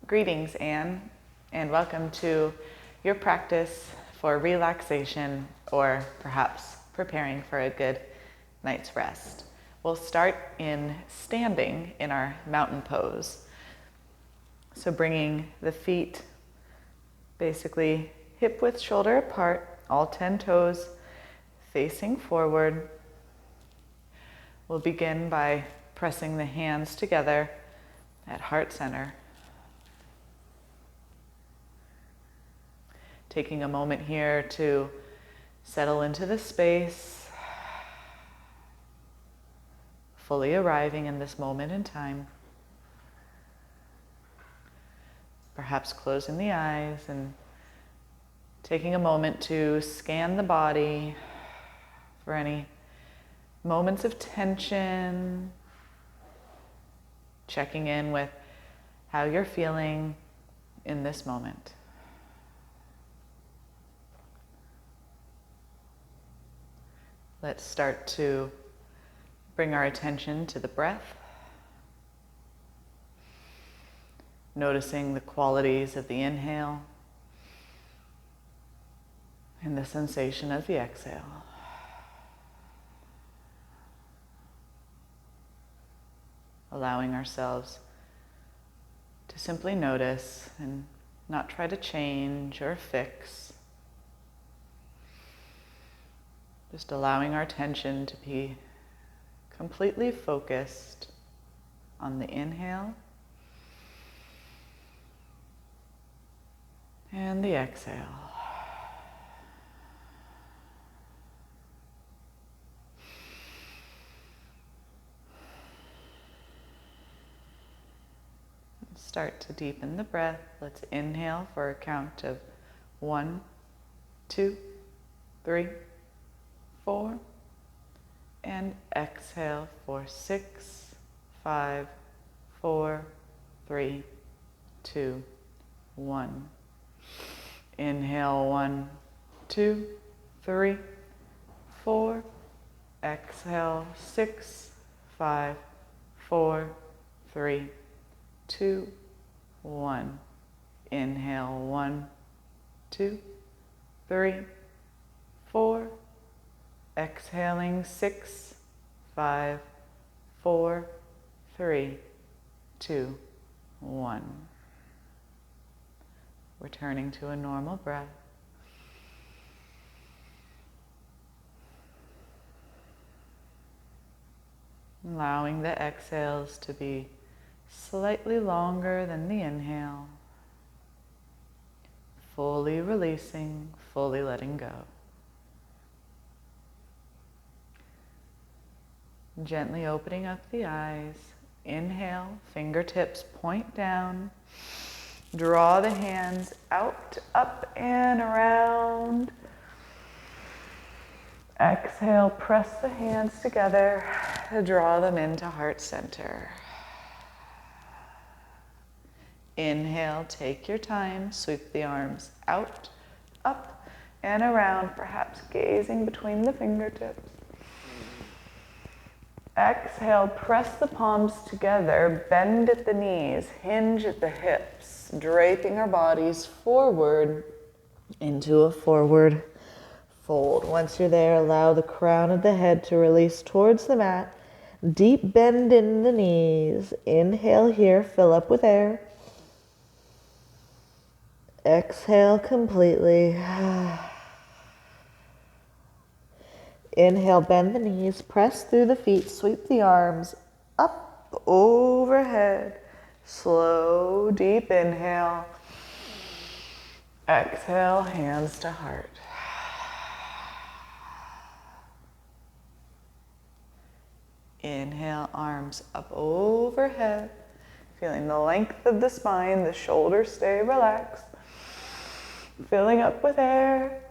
Greetings, Anne, and welcome to your practice for relaxation or perhaps preparing for a good night's rest. We'll start in standing in our mountain pose. So bringing the feet basically hip width shoulder apart, all 10 toes facing forward. We'll begin by pressing the hands together at heart center. Taking a moment here to settle into the space, fully arriving in this moment in time. Perhaps closing the eyes and taking a moment to scan the body for any moments of tension, checking in with how you're feeling in this moment. Let's start to bring our attention to the breath, noticing the qualities of the inhale and the sensation of the exhale. Allowing ourselves to simply notice and not try to change or fix. Just allowing our attention to be completely focused on the inhale and the exhale. Start to deepen the breath. Let's inhale for a count of 1, 2, 3, 4, and exhale for 6, 5, 4, 3, 2, 1. Inhale 1, 2, 3, 4. Exhale 6, 5, 4, 3, 2, 1. Inhale 1, 2, 3, 4. Exhaling 6, 5, 4, 3, 2, 1. Returning to a normal breath. Allowing the exhales to be slightly longer than the inhale. Fully releasing, fully letting go. Gently opening up the eyes. Inhale, fingertips point down. Draw the hands out, up and around. Exhale, press the hands together. Draw them into heart center. Inhale, take your time. Sweep the arms out, up and around, perhaps gazing between the fingertips. Exhale, press the palms together, bend at the knees, hinge at the hips, draping our bodies forward into a forward fold. Once you're there, allow the crown of the head to release towards the mat. Deep bend in the knees. Inhale here, fill up with air. Exhale completely. Inhale, bend the knees, press through the feet, sweep the arms up, overhead. Slow, deep inhale. Exhale, hands to heart. Inhale, arms up overhead. Feeling the length of the spine, the shoulders stay relaxed. Filling up with air.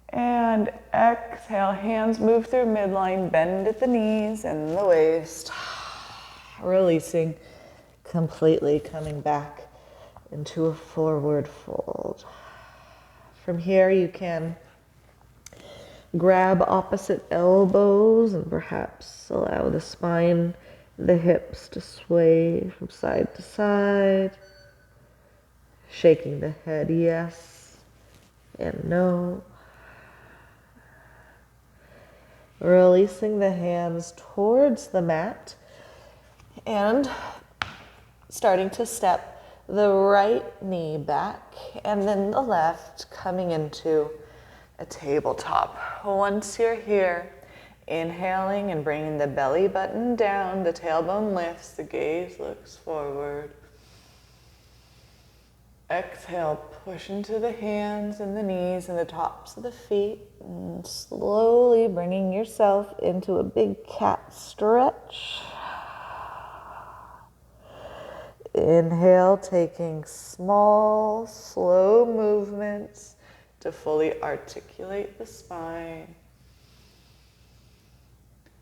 And exhale, hands move through midline, bend at the knees and the waist. Releasing completely, coming back into a forward fold. From here you can grab opposite elbows and perhaps allow the spine, the hips to sway from side to side. Shaking the head yes and no. Releasing the hands towards the mat and starting to step the right knee back and then the left, coming into a tabletop. Once you're here, inhaling and bringing the belly button down, the tailbone lifts, the gaze looks forward. Exhale, push into the hands and the knees and the tops of the feet, and slowly bringing yourself into a big cat stretch. Inhale, taking small, slow movements to fully articulate the spine.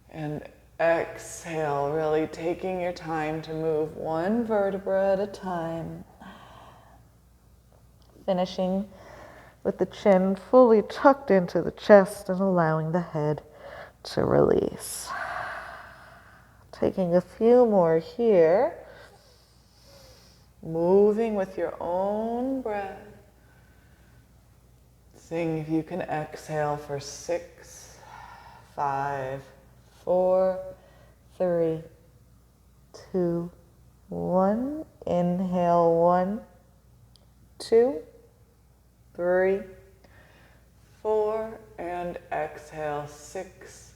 And exhale, really taking your time to move one vertebra at a time. Finishing with the chin fully tucked into the chest and allowing the head to release. Taking a few more here. Moving with your own breath. Seeing if you can exhale for 6, 5, 4, 3, 2, 1. Inhale, 1, 2, 3, 4, and exhale, 6,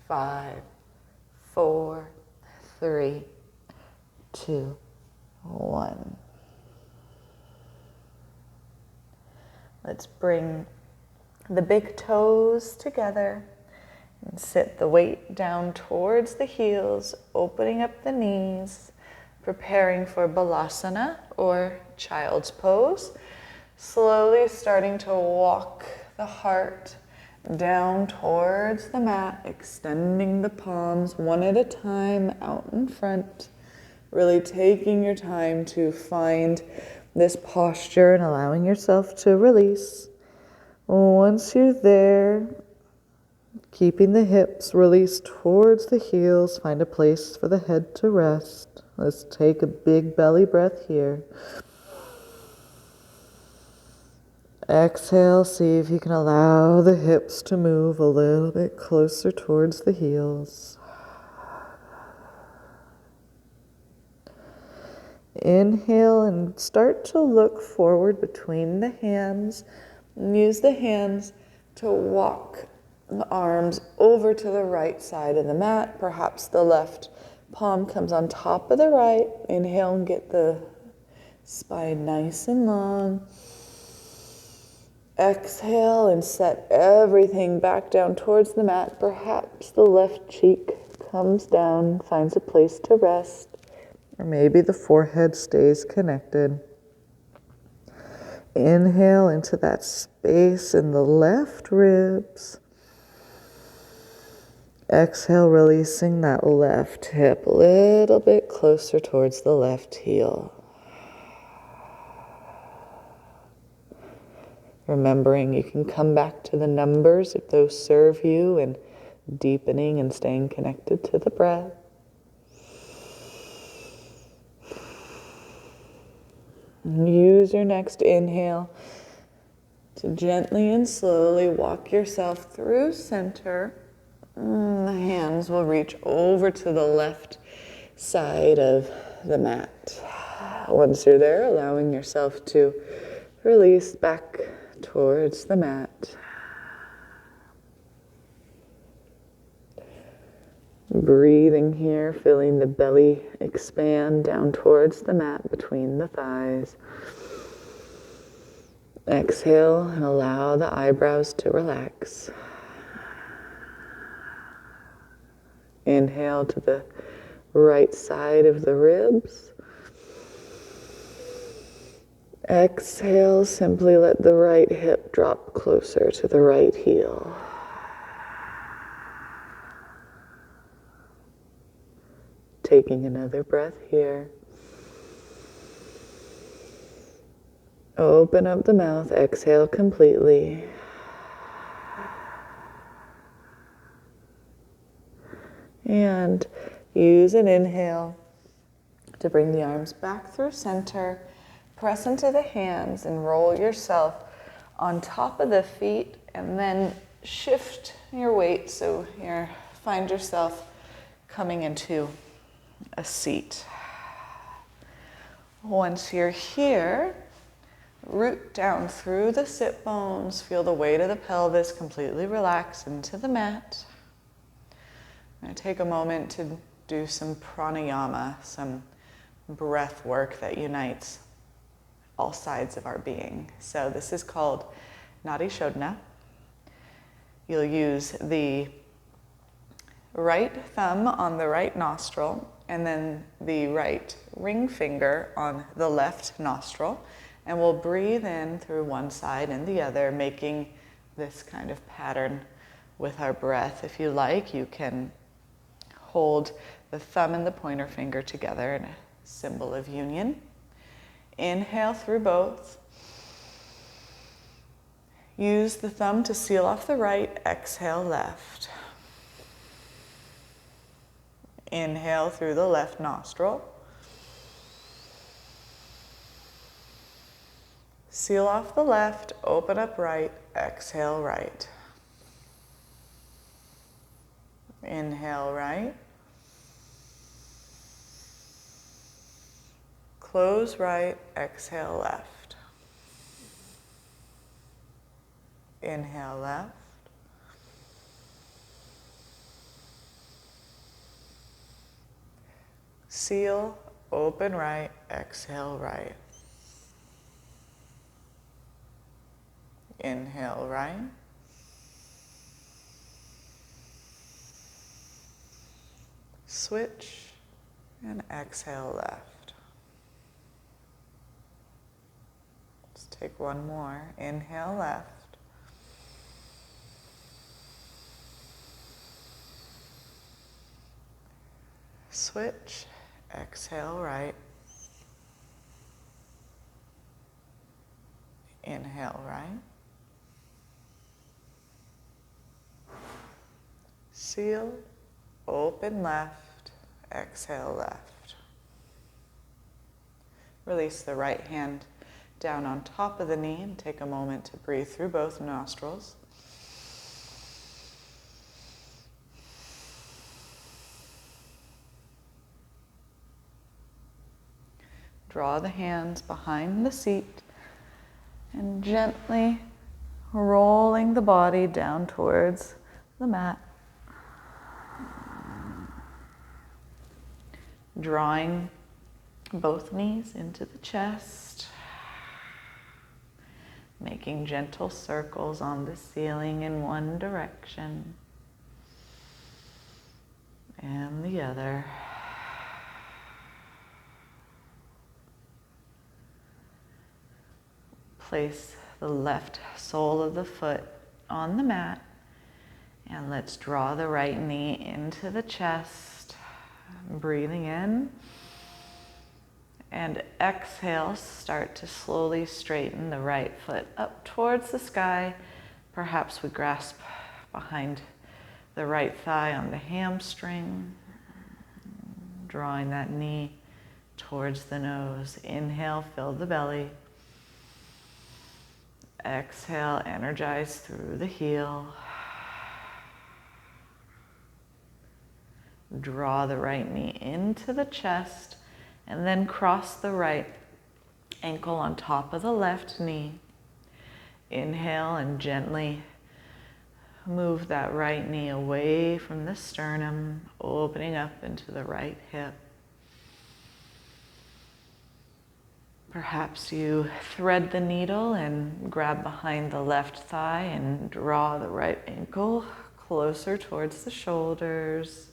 5, 4, 3, 2, 1. Let's bring the big toes together and sit the weight down towards the heels, opening up the knees, preparing for Balasana or Child's Pose. Slowly starting to walk the heart down towards the mat, extending the palms one at a time out in front. Really taking your time to find this posture and allowing yourself to release. Once you're there, keeping the hips released towards the heels, find a place for the head to rest. Let's take a big belly breath here. Exhale, see if you can allow the hips to move a little bit closer towards the heels. Inhale and start to look forward between the hands. And use the hands to walk the arms over to the right side of the mat. Perhaps the left palm comes on top of the right. Inhale and get the spine nice and long. Exhale and set everything back down towards the mat. Perhaps the left cheek comes down, finds a place to rest, or maybe the forehead stays connected. Inhale into that space in the left ribs. Exhale, releasing that left hip a little bit closer towards the left heel. Remembering you can come back to the numbers if those serve you, and deepening and staying connected to the breath. And use your next inhale to gently and slowly walk yourself through center. And the hands will reach over to the left side of the mat. Once you're there, allowing yourself to release back towards the mat. Breathing here, feeling the belly expand down towards the mat between the thighs. Exhale and allow the eyebrows to relax. Inhale to the right side of the ribs. Exhale, simply let the right hip drop closer to the right heel. Taking another breath here. Open up the mouth, exhale completely. And use an inhale to bring the arms back through center. Press into the hands and roll yourself on top of the feet, and then shift your weight so you find yourself coming into a seat. Once you're here, root down through the sit bones. Feel the weight of the pelvis completely relax into the mat. I'm going to take a moment to do some pranayama, some breath work that unites all sides of our being. So this is called Nadi Shodhana. You'll use the right thumb on the right nostril and then the right ring finger on the left nostril. And we'll breathe in through one side and the other, making this kind of pattern with our breath. If you like, you can hold the thumb and the pointer finger together in a symbol of union. Inhale through both. Use the thumb to seal off the right, exhale left. Inhale through the left nostril. Seal off the left, open up right, exhale right. Inhale right. Close right, exhale left. Inhale left. Seal, open right, exhale right. Inhale right. Switch and exhale left. Let's take one more. Inhale left. Switch, exhale right. Inhale right. Seal, open left, exhale left. Release the right hand down on top of the knee and take a moment to breathe through both nostrils. Draw the hands behind the seat and gently rolling the body down towards the mat. Drawing both knees into the chest. Making gentle circles on the ceiling in one direction and the other. Place the left sole of the foot on the mat and let's draw the right knee into the chest. Breathing in and exhale, start to slowly straighten the right foot up towards the sky. Perhaps we grasp behind the right thigh on the hamstring, drawing that knee towards the nose. Inhale, fill the belly. Exhale, energize through the heel. Draw the right knee into the chest and then cross the right ankle on top of the left knee. Inhale and gently move that right knee away from the sternum, opening up into the right hip. Perhaps you thread the needle and grab behind the left thigh and draw the right ankle closer towards the shoulders.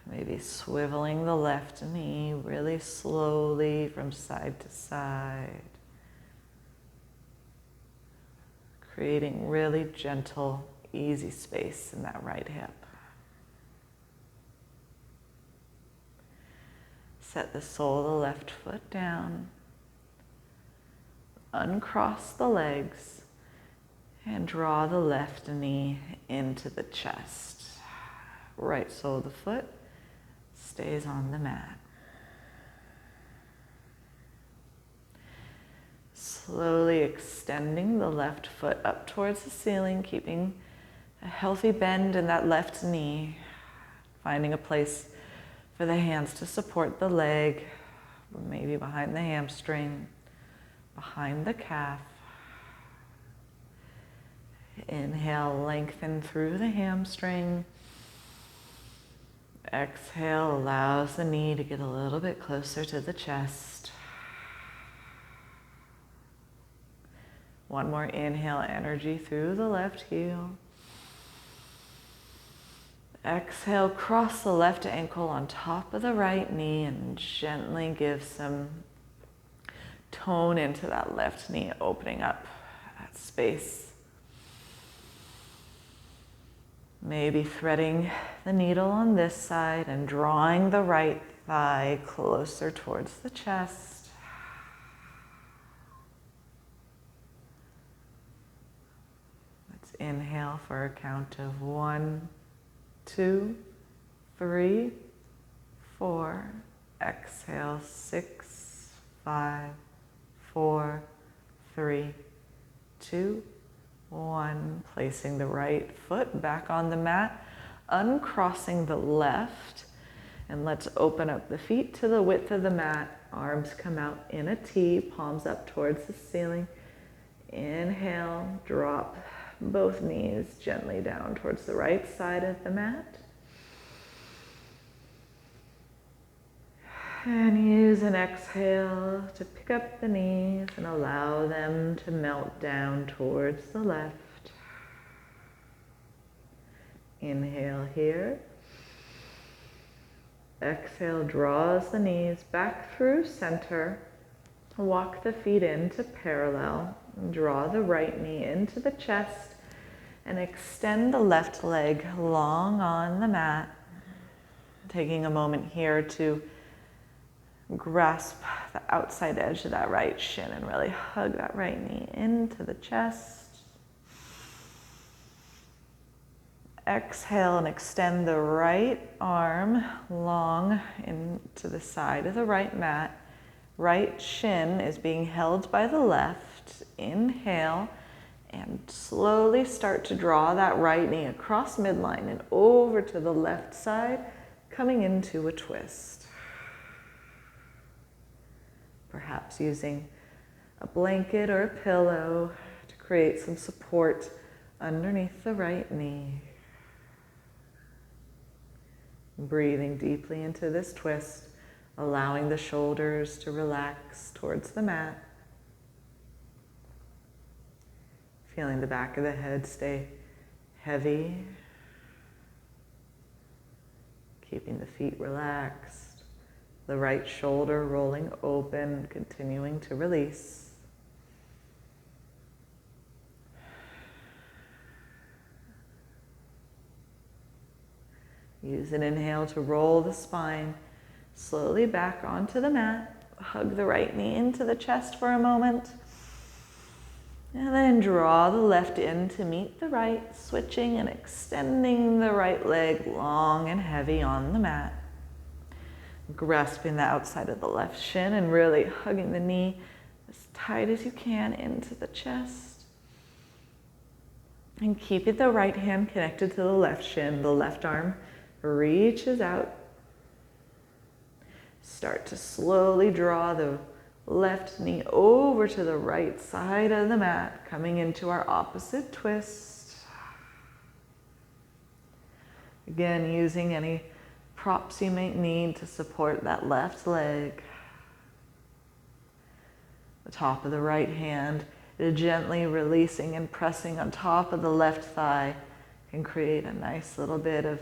Maybe swiveling the left knee really slowly from side to side. Creating really gentle, easy space in that right hip. Set the sole of the left foot down. Uncross the legs and draw the left knee into the chest. Right sole of the foot stays on the mat. slowly extending the left foot up towards the ceiling, keeping a healthy bend in that left knee, finding a place for the hands to support the leg, maybe behind the hamstring, behind the calf. Inhale, lengthen through the hamstring. Exhale, allows the knee to get a little bit closer to the chest. One more inhale, energy through the left heel. Exhale, cross the left ankle on top of the right knee and gently give some tone into that left knee, opening up that space. Maybe threading the needle on this side and drawing the right thigh closer towards the chest. Let's inhale for a count of 1, 2, 3, 4. Exhale, 6, 5, 4, 3, 2, 1. Placing the right foot back on the mat, uncrossing the left, and let's open up the feet to the width of the mat. Arms come out in a T, palms up towards the ceiling. Inhale, drop both knees gently down towards the right side of the mat. And use an exhale to pick up the knees and allow them to melt down towards the left. Inhale here. Exhale, draws the knees back through center. Walk the feet into parallel. Draw the right knee into the chest and extend the left leg long on the mat. Taking a moment here to grasp the outside edge of that right shin and really hug that right knee into the chest. Exhale and extend the right arm long into the side of the right mat. Right shin is being held by the left. Inhale and slowly start to draw that right knee across midline and over to the left side, coming into a twist. Perhaps using a blanket or a pillow to create some support underneath the right knee. Breathing deeply into this twist, allowing the shoulders to relax towards the mat. Feeling the back of the head stay heavy. Keeping the feet relaxed. The right shoulder rolling open, continuing to release. Use an inhale to roll the spine slowly back onto the mat. Hug the right knee into the chest for a moment. And then draw the left in to meet the right, switching and extending the right leg long and heavy on the mat. Grasping the outside of the left shin and really hugging the knee as tight as you can into the chest. And keeping the right hand connected to the left shin, the left arm reaches out. Start to slowly draw the left knee over to the right side of the mat, coming into our opposite twist. Again, using any props you may need to support that left leg. The top of the right hand, gently releasing and pressing on top of the left thigh can create a nice little bit of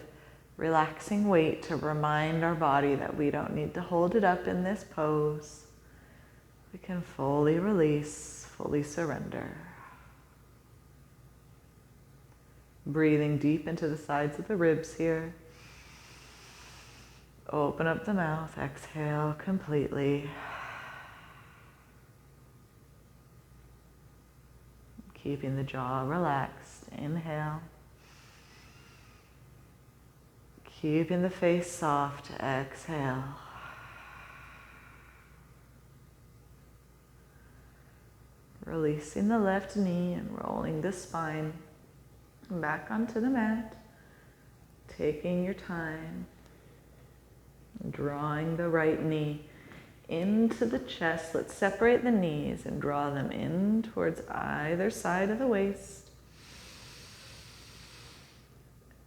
relaxing weight to remind our body that we don't need to hold it up in this pose. We can fully release, fully surrender. Breathing deep into the sides of the ribs here. Open up the mouth, exhale completely. Keeping the jaw relaxed, inhale. Keeping the face soft, exhale. Releasing the left knee and rolling the spine back onto the mat. Taking your time. Drawing the right knee into the chest. Let's separate the knees and draw them in towards either side of the waist.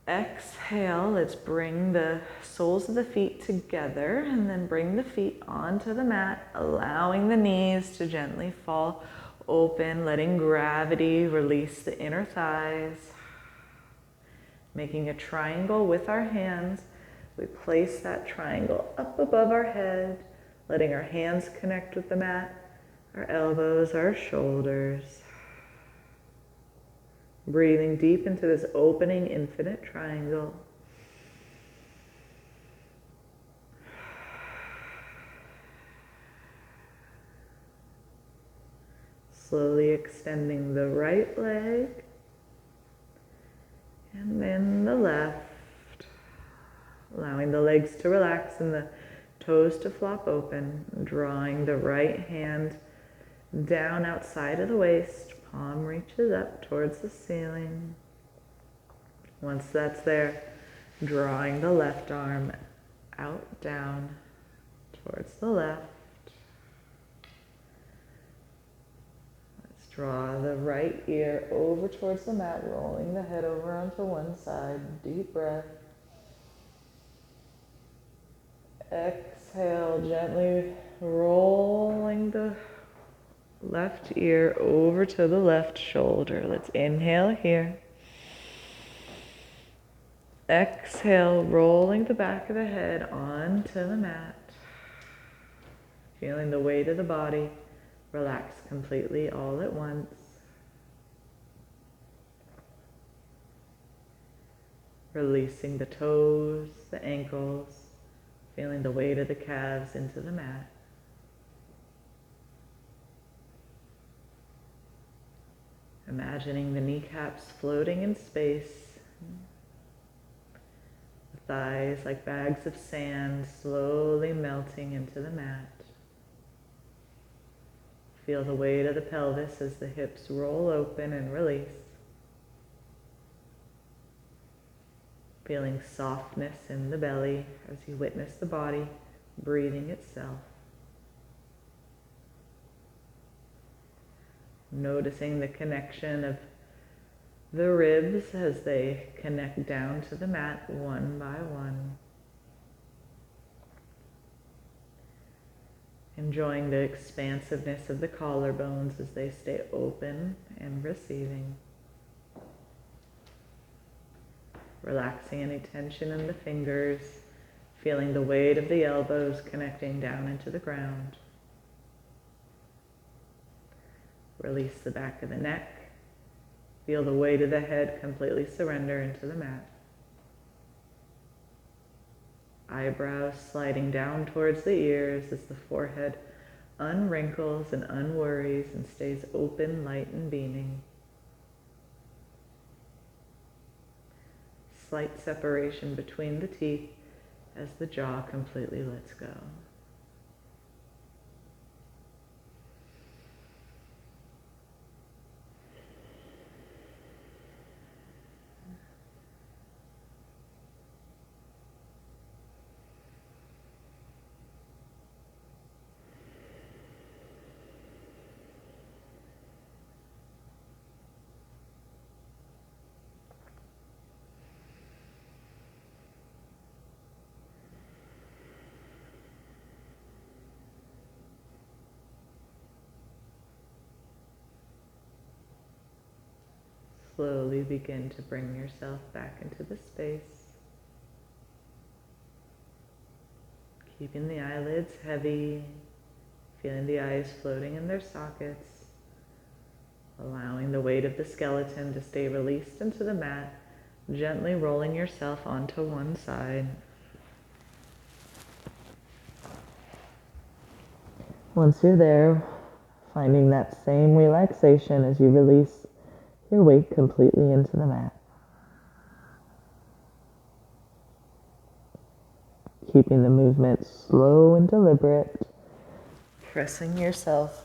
Exhale, let's bring the soles of the feet together and then bring the feet onto the mat, allowing the knees to gently fall open, letting gravity release the inner thighs. Making a triangle with our hands, we place that triangle up above our head, letting our hands connect with the mat, our elbows, our shoulders. Breathing deep into this opening infinite triangle. Slowly extending the right leg and then the left. Allowing the legs to relax and the toes to flop open. Drawing the right hand down outside of the waist. Palm reaches up towards the ceiling. Once that's there, drawing the left arm out, down, towards the left. Let's draw the right ear over towards the mat, rolling the head over onto one side. Deep breath. Exhale, gently rolling the left ear over to the left shoulder. Let's inhale here. Exhale, rolling the back of the head onto the mat. Feeling the weight of the body relax completely all at once. Releasing the toes, the ankles, feeling the weight of the calves into the mat. Imagining the kneecaps floating in space. The thighs like bags of sand slowly melting into the mat. Feel the weight of the pelvis as the hips roll open and release. Feeling softness in the belly as you witness the body breathing itself. Noticing the connection of the ribs as they connect down to the mat one by one. Enjoying the expansiveness of the collarbones as they stay open and receiving. Relaxing any tension in the fingers, feeling the weight of the elbows connecting down into the ground. Release the back of the neck. Feel the weight of the head completely surrender into the mat. Eyebrows sliding down towards the ears as the forehead unwrinkles and unworries and stays open, light, and beaming. Slight separation between the teeth as the jaw completely lets go. Slowly begin to bring yourself back into the space. Keeping the eyelids heavy, feeling the eyes floating in their sockets, allowing the weight of the skeleton to stay released into the mat, gently rolling yourself onto one side. Once you're there, finding that same relaxation as you release your weight completely into the mat. Keeping the movement slow and deliberate, pressing yourself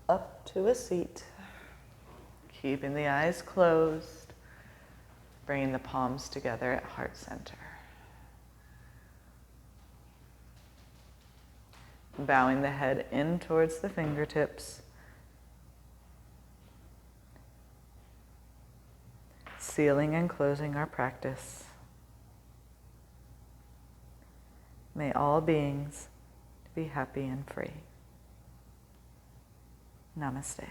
up to a seat, keeping the eyes closed, bringing the palms together at heart center. Bowing the head in towards the fingertips, sealing and closing our practice. May all beings be happy and free. Namaste.